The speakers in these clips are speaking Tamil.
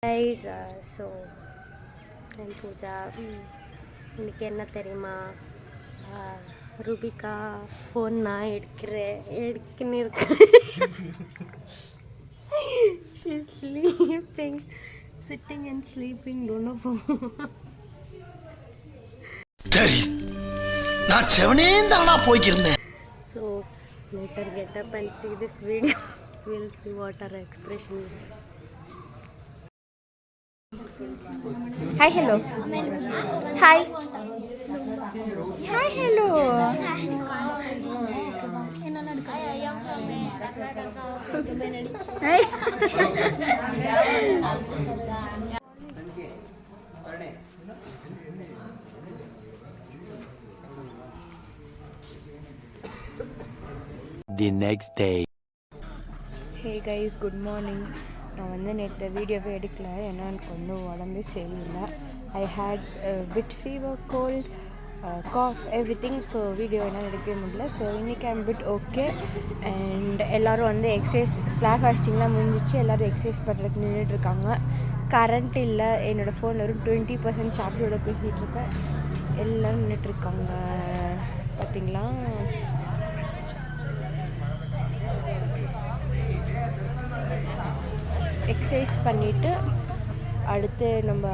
guys, so I'm Pooja. இன்னைக்கு என்ன தெரியுமா, ரூபிகா ஃபோன் நான் எடுக்குன்னு இருக்கேன். She's sleeping, sitting and sleeping. Don't know for. சரி, நான் செவனேந்தானா போய்க்கிருந்தேன். So later get up and see this video. We'll see what our expression is. Hi, hello. Hi. Hi, hello. Hi. The next day. Hey guys, good morning. நான் வந்து நேற்று வீடியோவே எடுக்கல, ஏன்னா எனக்கு வந்து உடம்பே சரியில்லை. I had bit fever, cold, cough, everything. So video என்னால் எடுக்கவே முடியல. ஸோ இன்றைக்கி ஐம் பிட் ஓகே. அண்ட் எல்லோரும் வந்து எக்ஸசைஸ், ஃப்ளாக் ஹாஸ்டிங்லாம் முடிஞ்சிச்சு. எல்லோரும் எக்ஸசைஸ் பண்ணுறதுக்கு நின்றுட்டுருக்காங்க. கரண்ட் இல்லை, என்னோடய ஃபோனில் ஒரு 20% சார்ஜோட பேசிகிட்டு இருக்கேன். எல்லோரும் நின்றுட்டுருக்காங்க பார்த்தீங்களா. எக்ஸசைஸ் பண்ணிவிட்டு அடுத்து நம்ம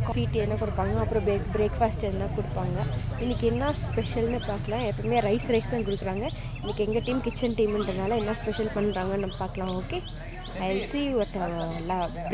காஃபி டீ என்ன கொடுப்பாங்க, அப்புறம் பிரேக்ஃபாஸ்ட் எதுனா கொடுப்பாங்க. இன்றைக்கி என்ன ஸ்பெஷல்னு பார்க்கலாம். எப்பவுமே ரைஸ் தான் கொடுக்குறாங்க. இன்றைக்கி எங்கள் டீம் கிச்சன் டீம்ன்றனால என்ன ஸ்பெஷல் பண்ணுறாங்கன்னு நம்ம பார்க்கலாம். Okay, I will see you at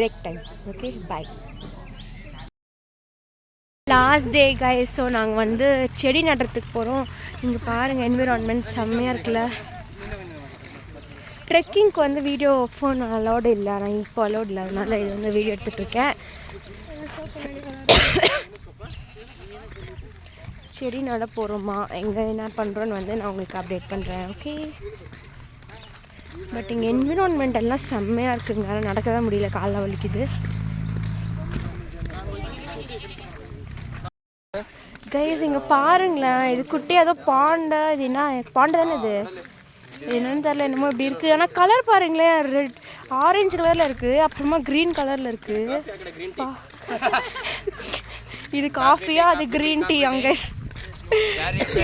break time. Okay, bye. Last day guys. So நாங்கள் வந்து செடி நடுறதுக்கு போகிறோம். இங்கே பாருங்கள், என்விரான்மெண்ட் செம்மையாக இருக்குல்ல. ட்ரெக்கிங்க்கு வந்து வீடியோ ஃபோன் அலோடு இல்லை, நான் இப்போ அலோடு இல்லை, அதனால் இது வந்து வீடியோ எடுத்துகிட்ருக்கேன். செடி நட போகிறோமா, எங்கே என்ன பண்ணுறோன்னு வந்து நான் உங்களுக்கு அப்டேட் பண்ணுறேன். ஓகே, பட் இங்கே என்விரான்மெண்ட் எல்லாம் செம்மையாக இருக்குங்க. நடக்க தான் முடியல, காலைல வலிக்குது. கைஸ் இங்கே பாருங்களேன், இது குட்டி ஏதோ பாண்டை, இது என்ன பாண்டை தானே, இது என்னன்னு தெரில, என்னமோ இப்படி இருக்குது. ஆனால் கலர் பாருங்களேன், ரெட் ஆரஞ்சு கலரில் இருக்குது, அப்புறமா க்ரீன் கலரில் இருக்குது. இது காஃபியா, அது க்ரீன் டீ. அங்கே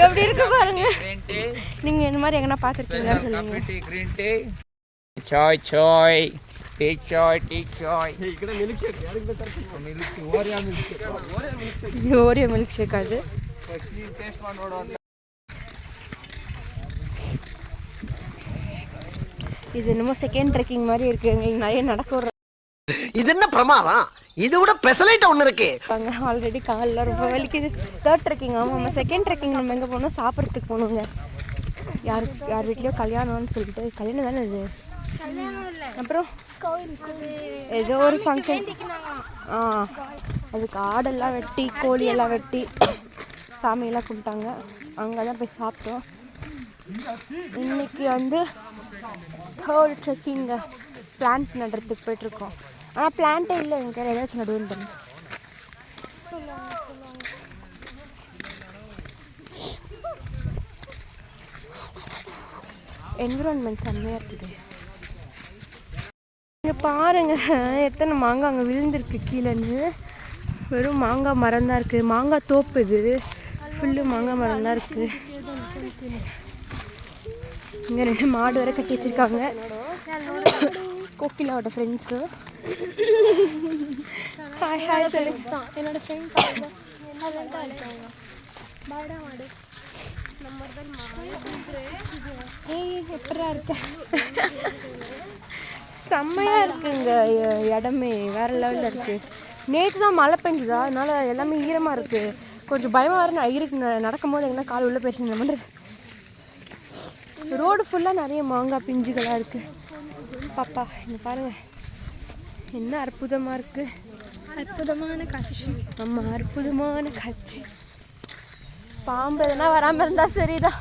எப்படி இருக்கு பாருங்க. நீங்கள் இந்த மாதிரி எங்கன்னா பார்த்துருக்கீங்களா சொல்லுங்க. Choi choi, tea choi, tea choi. Oreo milk shake. அது இது என்னமோ செகண்ட் ட்ரெக்கிங் மாதிரி இருக்கு. எங்களுக்கு நிறைய நடக்க வர. இது என்ன பிரமாதம், இது விட பெசலைட் ஒன்று இருக்கு. ஆல்ரெடி காலில் ரொம்ப வலிக்குது. Third trekking. ஆமாம், நம்ம செகண்ட் ட்ரெக்கிங் நம்ம எங்கே போனோம், சாப்பிட்றதுக்கு போகணுங்க. யார் வீட்லேயோ கல்யாணம்னு சொல்லிட்டு. கல்யாணம் தானே இது. அப்புறம் ஏதோ ஒரு ஃபங்க்ஷன். அதுக்கு ஆடெல்லாம் வெட்டி, கோழியெல்லாம் வெட்டி சாமியெல்லாம் கும்பிட்டாங்க. அங்கே தான் போய் சாப்பிட்டோம். இன்னைக்கு வந்து தேர்ட் ட்ரெக்கிங்க. பிளான்ட் நடுறதுக்கு போய்ட்டுருக்கோம். ஆனால் பிளான்ட்டே இல்லை, எங்கே ஏதாச்சும் நடுவுன்னு பண்ணி. என்விரான்மெண்ட் செம்மையாக இருக்குது. இங்கே பாருங்கள், எத்தனை மாங்காய் அங்கே விழுந்திருக்கு கீழேன்னு. வெறும் மாங்காய் மரம் தான் இருக்குது. மாங்காய் தோப்பு, இது ஃபுல்லு மாங்காய் மரம் தான் இருக்குது. இங்கே 2 மாடு வரை கட்டி வச்சுருக்காங்க. கோகிலாவோட ஃப்ரெண்ட்ஸு. என்னோட ஃப்ரெண்ட் எப்படா இருக்க. செம்மையாக இருக்குங்க இடமே, வேறு லெவலில் இருக்குது. நேற்று தான் மழை பெஞ்சுதா, அதனால் எல்லாமே ஈரமாக இருக்குது. கொஞ்சம் பயமாக இருக்கு நடக்கும்போது எங்கன்னா கால் உள்ளே போயிடுச்சு. என்ன பண்ணுறது. ரோடு ஃபுல்லாக நிறைய மாங்காய் பிஞ்சுகளாக இருக்குது. பாப்பா இங்கே பாருங்கள், என்ன அற்புதமாக இருக்குது. அற்புதமான காட்சி. ஆமாம், அற்புதமான காட்சி. பாம்பு எதனா வராமல் இருந்தால் சரிதான்.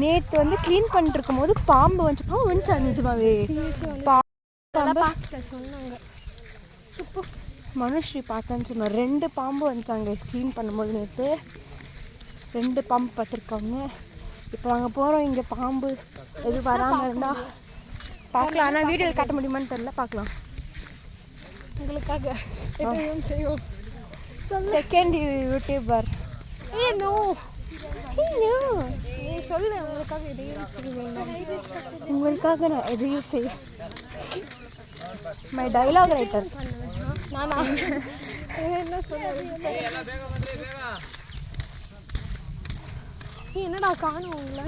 நேற்று வந்து க்ளீன் பண்ணிட்டு இருக்கும் போது பாம்பு வந்துச்சா நிஜமாவே. சொன்னாங்க, மனுஷி பார்த்தேன்னு சொன்னோம். 2 பாம்பு வந்துட்டாங்க க்ளீன் பண்ணும்போது. நேற்று 2 பாம்பு பார்த்துருக்காங்க. இப்போ நாங்கள் போகிறோம். இங்கே பாம்பு எதுவும் வராமல் இருந்தால் பார்க்கலாம். ஆனால் வீடியோவில் காட்ட முடியுமான்னு தெரியல, பார்க்கலாம். உங்களுக்காக எதையும் செய்வோம். Second YouTuber. நோ நீ சொல்லு. உங்களுக்காக எதையும் செய்வேன். உங்களுக்காக நான் எதையும் செய்ய. மை டைலாக் ரைட்டர் நானா? என்ன சொல்ல? என்னடா காணும் உங்களை?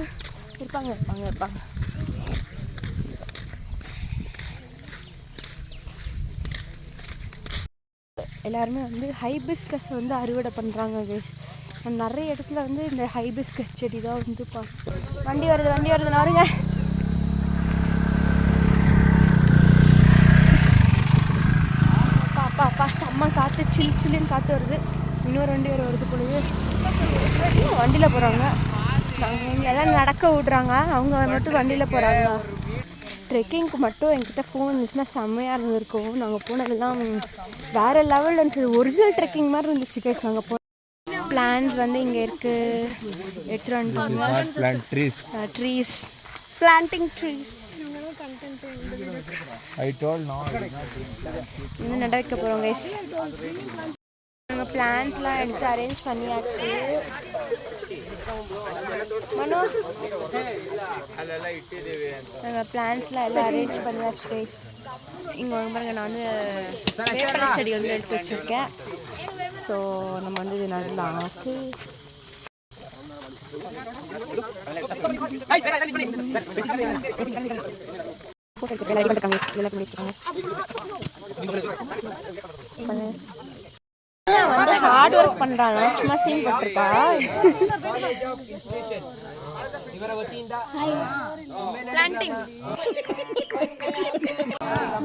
இருப்பாங்க. எல்லாருமே வந்து ஹைபிஸ்கஸ் வந்து அறுவடை பண்ணுறாங்க கைஸ். நிறைய இடத்துல வந்து இந்த ஹைபிஸ்கஸ் செடி தான் வந்து வண்டி வருது நாருங்க. பாப்பா செம்ம காற்று, சில்லுன்னு காற்று வருது. இன்னொரு வண்டி வருது பொழுது. வண்டியில் போகிறாங்க. நாங்கள் எல்லாம் நடக்க விட்றாங்க, அவங்க மட்டும் வண்டியில் போகிறாங்க. ட்ரெக்கிங்க்கு மட்டும் என்கிட்ட ஃபோன் இருந்துச்சுன்னா செம்மையாக இருந்திருக்கும். நாங்கள் போனதெல்லாம் வேறு லெவலில் இருந்துச்சு. ஒரிஜினல் ட்ரெக்கிங் மாதிரி இருந்துச்சு கைஸ். நாங்கள் பிளான்ஸ் வந்து இங்கே இருக்குது, எடுத்துகிட்டு வந்துட்டாங்க. Trees planting trees. இன்னும் நட வைக்க போகிறோம் கைஸ். நாங்கள் பிளான்ஸ்லாம் எடுத்து அரேஞ்ச் பண்ணியாச்சு. மனோ நாங்கள் பிளான்ஸ்லாம் எல்லாம் அரேஞ்ச் பண்ணியாச்சு கைஸ். இங்கே வாங்க பாருங்க, நான் வந்து வேப்பலை செடி வந்து எடுத்து வச்சுருக்கேன். ஸோ நம்ம வந்து இது நடலாம். ஓகே, ஃபோட்டோ எடுத்து எல்லாம் ரெடி பண்ணிருக்காங்க. எல்லாம் பண்ணி வச்சுருக்காங்க. வந்து ஹார்ட் ஒர்க் பண்ணுறாங்க, சும்மா சீன் போட்டிருக்கா. ಪ್ಲಾಂಟಿಂಗ್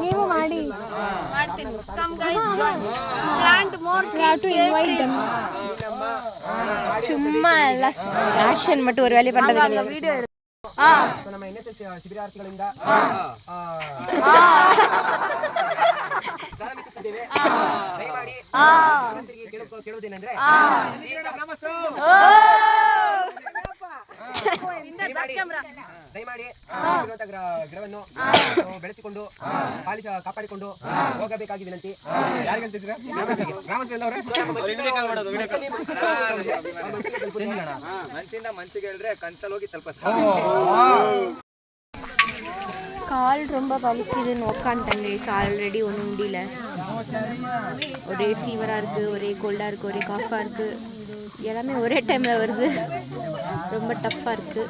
ನೀವು ಮಾಡಿ come guys join plant more to invite them. சும்மா எல்லாம் ஆக்ஷன் மட்டும் ஒரு வேலையை பண்ணுறது வீடியோ. ನಮ್ಮ NSS ಶಿಬಿರಾರ್ಥಿಗಳಿಂದ ಪ್ರಾರಂಭಿಸುತ್ತಿದ್ದೇವೆ. ದಯಮಾಡಿ ಕೇಳುವುದೇನೆಂದ್ರೆ ದಯಮಾಡಿ ಗಿಡವನ್ನು ಬೆಳೆಸಿಕೊಂಡು ಕಾಪಾಡಿಕೊಂಡು ಹೋಗಬೇಕಾಗಿ ವಿನಂತಿ. ಮನಸ್ಸಿಂದ ಮನಸ್ಸಿಗೆ ಹೇಳಿದ್ರೆ ಕನ್ಸಲ್ಲಿ ಹೋಗಿ ತಲುಪತ್ತೆ. கால் ரொம்ப வலிக்குதுன்னு உக்காந்துட்டாங்க ஆல்ரெடி. ஒன்றும் முடியல, ஒரே ஃபீவராக இருக்குது, ஒரே கோல்டாக இருக்குது, ஒரே காஃபாக இருக்குது. எல்லாமே ஒரே டைமில் வருது. ரொம்ப டஃப்பாக இருக்குது.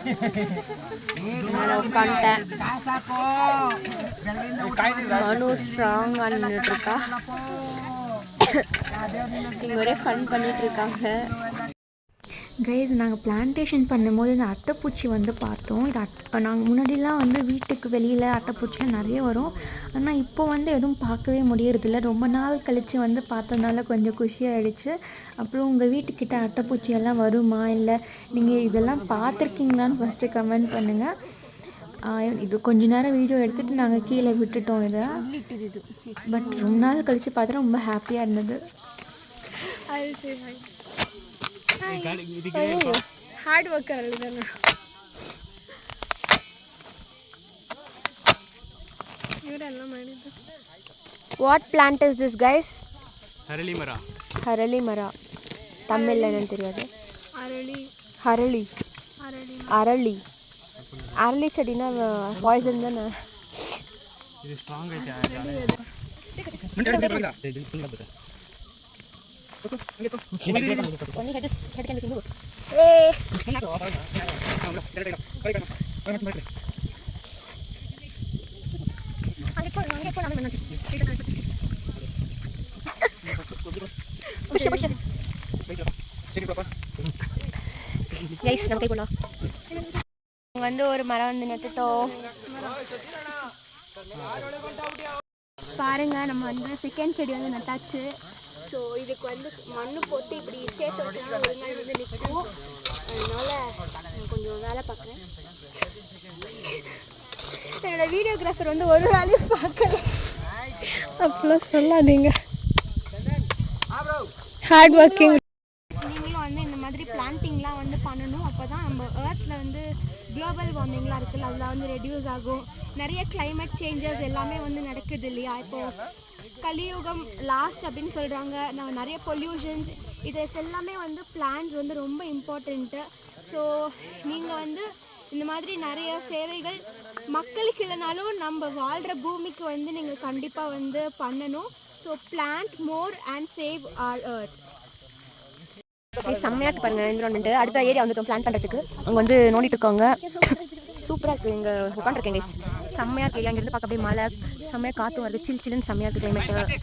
அதனால் உட்காந்துட்டேன். மனு ஸ்ட்ராங்காக நின்றுட்டுருக்கா. இங்கே ஒரே ஃபன் பண்ணிகிட்ருக்காங்க. கைஸ், நாங்கள் பிளான்டேஷன் பண்ணும்போது இந்த அட்டைப்பூச்சி வந்து பார்த்தோம். இது நாங்கள் முன்னாடிலாம் வந்து வீட்டுக்கு வெளியில் அட்டைப்பூச்சியாக நிறைய வரும். ஆனால் இப்போ வந்து எதுவும் பார்க்கவே முடியறதில்ல. ரொம்ப நாள் கழித்து வந்து பார்த்ததுனால கொஞ்சம் குஷியாகிடுச்சு. அப்புறம் உங்கள் வீட்டுக்கிட்ட அட்டைப்பூச்சியெல்லாம் வருமா, இல்லை நீங்கள் இதெல்லாம் பார்த்துருக்கீங்களான்னு ஃபஸ்ட்டு கமெண்ட் பண்ணுங்கள். இது கொஞ்ச நேரம் வீடியோ எடுத்துகிட்டு நாங்கள் கீழே விட்டுட்டோம் இதை. பட் ரொம்ப நாள் கழித்து பார்த்தா ரொம்ப ஹாப்பியாக இருந்தது. ಹಾರ್ಡ್ ವರ್ಕರ್ ಅಲ್ಲಿದ್ದಾನೆ. ಇವರೆಲ್ಲ ಮಾಡಿದ್ದು. What plant is this guys? ಹರಳಿ ಮರ. ಹರಳಿ ಮರ ತಮಿಳ್ ಏನಂತ தெரியாது. ಅರಳಿ ಅರಳಿ ಅರಳಿ ಚೆಡಿನ ಪಾಯ್ಸನ್ தானே. ಇದು ಸ್ಟ್ರಾಂಗ್ ಐತೆ. வந்து ஒரு மரம் வந்து நட்டுட்டோம் பாருங்க. நம்ம வந்து செகண்ட் செடி வந்து நட்டாச்சு. ஸோ இதுக்கு வந்து மண்ணு போட்டு இப்படி சேர்த்து வச்சோம்னா ஒரு நாள் வந்து நிற்கும். அதனால் கொஞ்சம் வேலை பார்க்குறேன். என்னோடய வீடியோகிராஃபர் வந்து ஒரு வேலையும் பார்க்கல. அப்படிலாம் சொல்லாதீங்க. Hard working. நீங்களும் வந்து இந்த மாதிரி பிளான்டிங்லாம் வந்து பண்ணணும். அப்போ தான் நம்ம ஏர்த்தில் வந்து குளோபல் வார்மிங்லாம் இருக்குல்ல அதில் வந்து ரெடியூஸ் ஆகும். நிறைய climate சேஞ்சஸ் எல்லாமே வந்து நடக்குது இல்லையா? இப்போது கலியுகம் லாஸ்ட் அப்படின்னு சொல்கிறாங்க. நிறைய பொல்யூஷன்ஸ் இதுக்கு எல்லாமே வந்து பிளான்ஸ் வந்து ரொம்ப இம்பார்ட்டண்ட்டு. ஸோ நீங்கள் வந்து இந்த மாதிரி நிறைய சேவைகள் மக்களுக்கு இல்லைனாலும் நம்ம வாழ்கிற பூமிக்கு வந்து நீங்கள் கண்டிப்பாக வந்து பண்ணணும். So plant more and save our earth. செம்மையாக இருக்கு பாருங்கள் என்விரான்மெண்ட்டு. அடுத்த ஏரியா வந்துட்டோம் பிளான் பண்ணுறதுக்கு. அங்கே வந்து நோண்டிட்டு இருக்காங்க. சூப்பராக இருக்குது. இங்கே உட்காந்துருக்கேன் கைஸ். செம்மையாக இருக்குது. அங்கேருந்து பார்க்க அப்படியே மழை, செம்மையாக காற்றும் வருது. சில்லுன்னு செம்மையாக இருக்குது கிளைமேட்டு.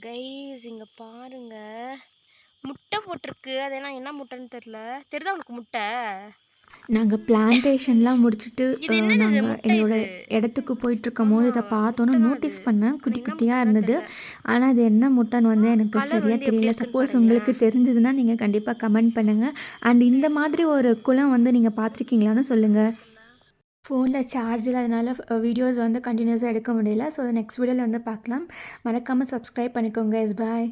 கைஸ் இங்கே பாருங்கள், முட்டை போட்டிருக்கு. அதெல்லாம் என்ன முட்டைன்னு தெரியுதா உனக்கு முட்டை? நாங்கள் பிளான்டேஷன்லாம் முடிச்சுட்டு நாங்கள் எங்களோட இடத்துக்கு போயிட்டுருக்கும் போது இதை பார்த்தோன்னா நோட்டீஸ் பண்ணேன். குட்டி குட்டியாக இருந்தது. ஆனால் அது என்ன முட்டைன்னு வந்து எனக்கு சரியாக தெரியல. சப்போஸ் உங்களுக்கு தெரிஞ்சதுன்னா நீங்கள் கண்டிப்பாக கமெண்ட் பண்ணுங்கள். அண்ட் இந்த மாதிரி ஒரு குளம் வந்து நீங்கள் பார்த்துருக்கீங்களான்னு சொல்லுங்கள். ஃபோனில் சார்ஜ் இல்லாதனால வீடியோஸ் வந்து கண்டினியூஸாக எடுக்க முடியல. ஸோ நெக்ஸ்ட் வீடியோவில் வந்து பார்க்கலாம். மறக்காமல் சப்ஸ்கிரைப் பண்ணிக்கோங்க. பாய்.